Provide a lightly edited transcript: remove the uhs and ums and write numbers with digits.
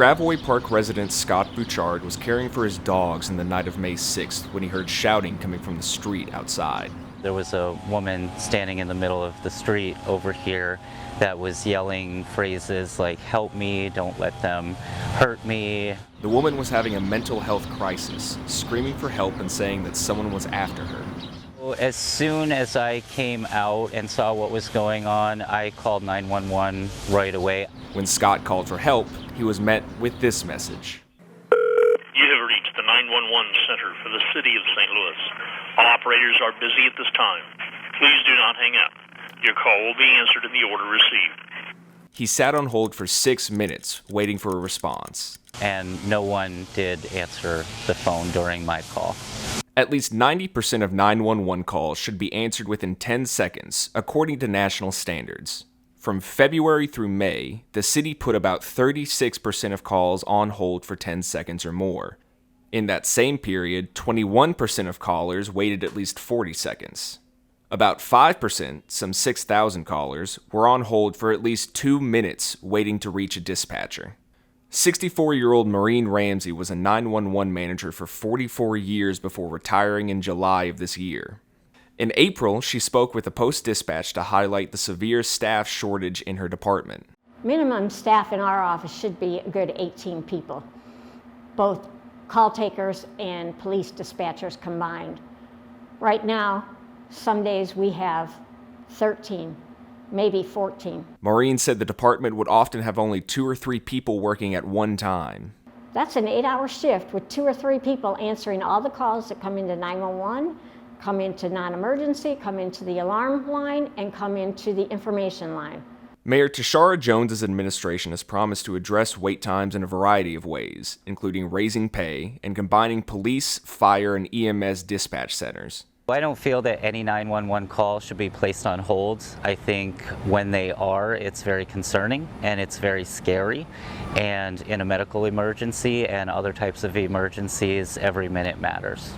Gravois Park resident Scott Bouchard was caring for his dogs in the night of May 6th when he heard shouting coming from the street outside. There was a woman standing in the middle of the street over here that was yelling phrases like, "Help me, don't let them hurt me." The woman was having a mental health crisis, screaming for help and saying that someone was after her. As soon as I came out and saw what was going on, I called 911 right away. When Scott called for help, he was met with this message. You have reached the 911 center for the city of St. Louis. All operators are busy at this time. Please do not hang up. Your call will be answered in the order received. He sat on hold for 6 minutes, waiting for a response. And no one did answer the phone during my call. At least 90% of 911 calls should be answered within 10 seconds, according to national standards. From February through May, the city put about 36% of calls on hold for 10 seconds or more. In that same period, 21% of callers waited at least 40 seconds. About 5%, some 6,000 callers, were on hold for at least 2 minutes waiting to reach a dispatcher. 64-year-old Maureen Ramsey was a 911 manager for 44 years before retiring in July of this year. In April, she spoke with the Post-Dispatch to highlight the severe staff shortage in her department. Minimum staff in our office should be a good 18 people, both call takers and police dispatchers combined. Right now, some days we have 13. Maybe 14. Maureen said the department would often have only 2 or 3 people working at one time. That's an 8-hour shift with 2 or 3 people answering all the calls that come into 911, come into non-emergency, come into the alarm line, and come into the information line. Mayor Tashara Jones's administration has promised to address wait times in a variety of ways, including raising pay and combining police, fire, and EMS dispatch centers. I don't feel that any 911 call should be placed on hold. I think when they are, it's very concerning and it's very scary. And in a medical emergency and other types of emergencies, every minute matters.